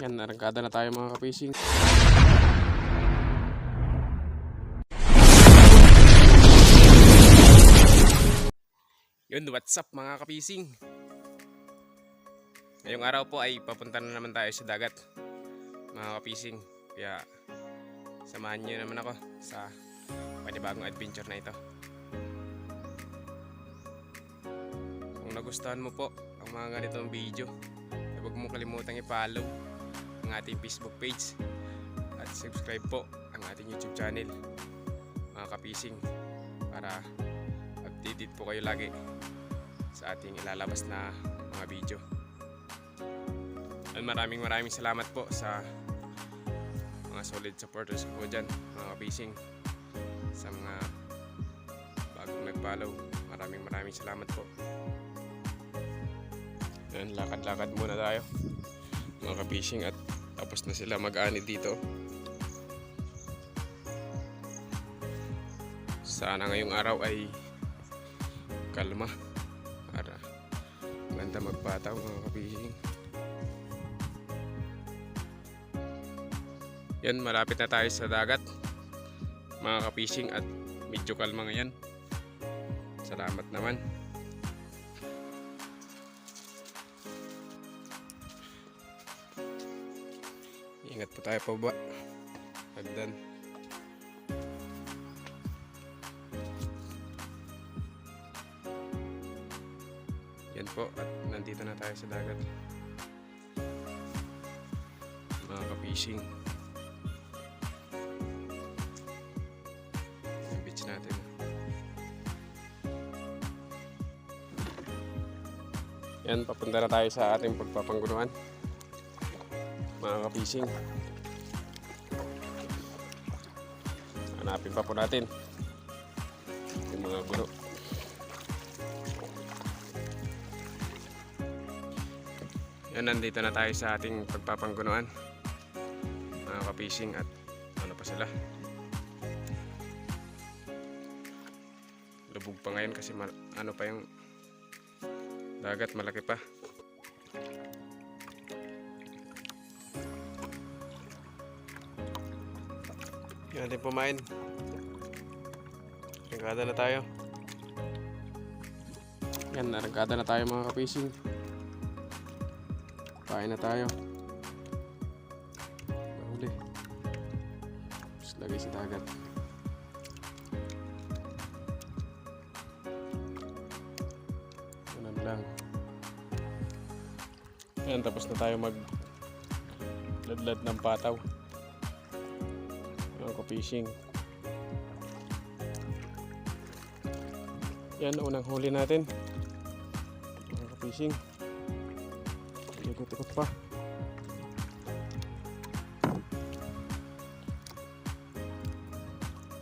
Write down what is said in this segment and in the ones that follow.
Yan, narangkada na tayo mga kapising. Yun, what's up mga kapising? Ngayong araw po ay papunta na naman tayo sa dagat mga kapising. Kaya samahan nyo naman ako sa panibagong adventure na ito. Kung nagustuhan mo po ang mga ganitong video, huwag mong kalimutang i-follow ang ating Facebook page at subscribe po ang ating YouTube channel mga kapising, para updated po kayo lagi sa ating ilalabas na mga video. At maraming salamat po sa mga solid supporters ko po dyan mga kapising. Sa mga bagong nag-follow, maraming salamat po. Yan, lakad-lakad muna tayo mga kapising, at tapos na sila mag-ani dito. Sana ngayong araw ay kalma para maganda magpataw mga kapising. Yan, malapit na tayo sa dagat mga kapising, at medyo kalma ngayon. Salamat naman. Ingat po tayo pa ba hagdan. Yan po, at nandito na tayo sa dagat mga kapising. Yung beach natin. Yan, papunta na tayo sa ating pagpapanggunuan mga kapising. Hanapin pa po natin yung mga gulo. Yan, nandito na tayo sa ating pagpapanggunuan mga kapising, at ano pa sila, lubog pa ngayon kasi ano pa yung dagat, malaki pa. Yan natin pumain. Narangkada na tayo. Yan, narangkada na tayo mga kapising. Kain na tayo. Huli. Tapos lagay sa dagat. Ganun lang. Yan, tapos na tayo magladlad ng pataw mga kapising. Yan, unang huli natin mga kapising. Ikot-ikot pa.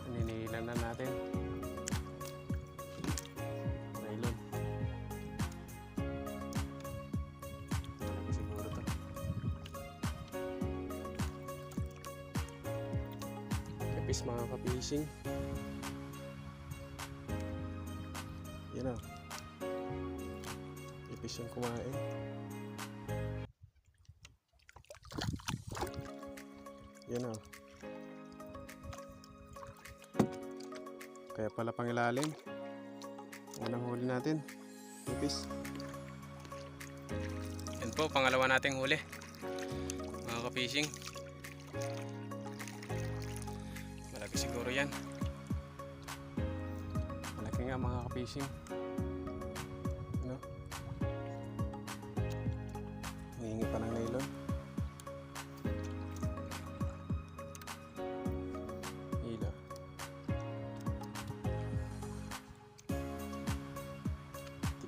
Ninilan na natin. Nylon. Malaki siguro to. Kapis mga kapising. Yan o. Kapis yung kumain. Yan o. Kaya pala pangilalim. Unang huli natin. Ipis. Yan po, pangalawa nating huli mga kapising. Malaki siguro yan. Malaki nga mga kapising. Ano? Hihingi pa ng nylon.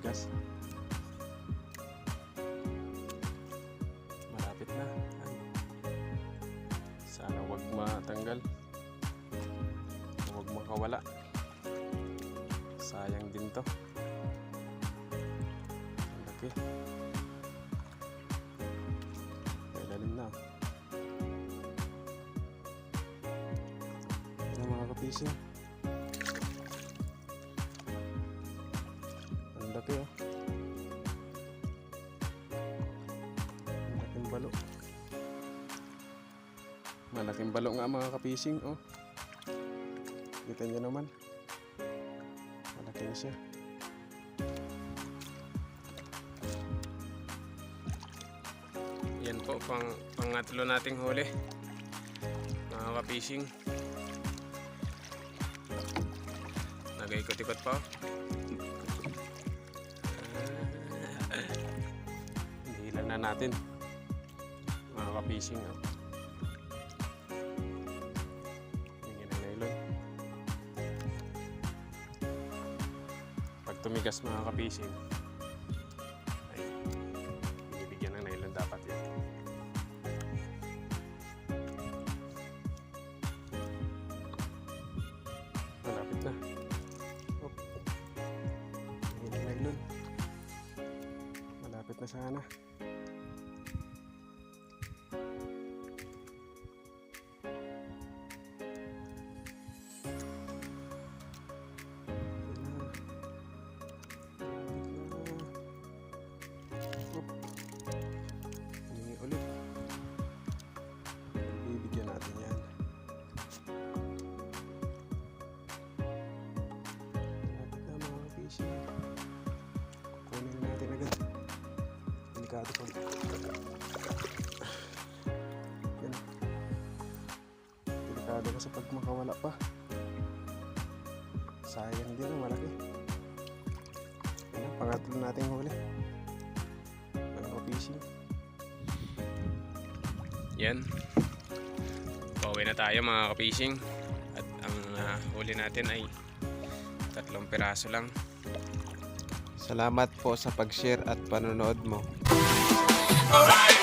Tigas. Malapit na. Ay. Sana wag matanggal. Wag makawala. Sayang din to. Ang laki. May lalim na. Yan mga kapising. Ang laki oh. Ang laking balo. Malaking balo nga mga kapising, oh. Kita nyo naman. Malaki na siya. Yan po, pangatlo nating huli. Mga kapising. Nag-ikot-ikot pa, oh. Hilan na natin. Mga kapising, oh. Tumigas mga kapising ay binibigyan ng nylon dapat yan. Malapit na. Op. Yung nylon malapit na sana. Kukunin natin agad. Delikado pa. Yan. Delikado kasi pag makawala pa. Sayang din, malaki. Yan, pangatlo nating huli. Mga fishing. Yan. Pauwi na tayo mga ka-fishing. At ang huli natin ay 3 piraso lang. Salamat po sa pag-share at panonood mo. Alright.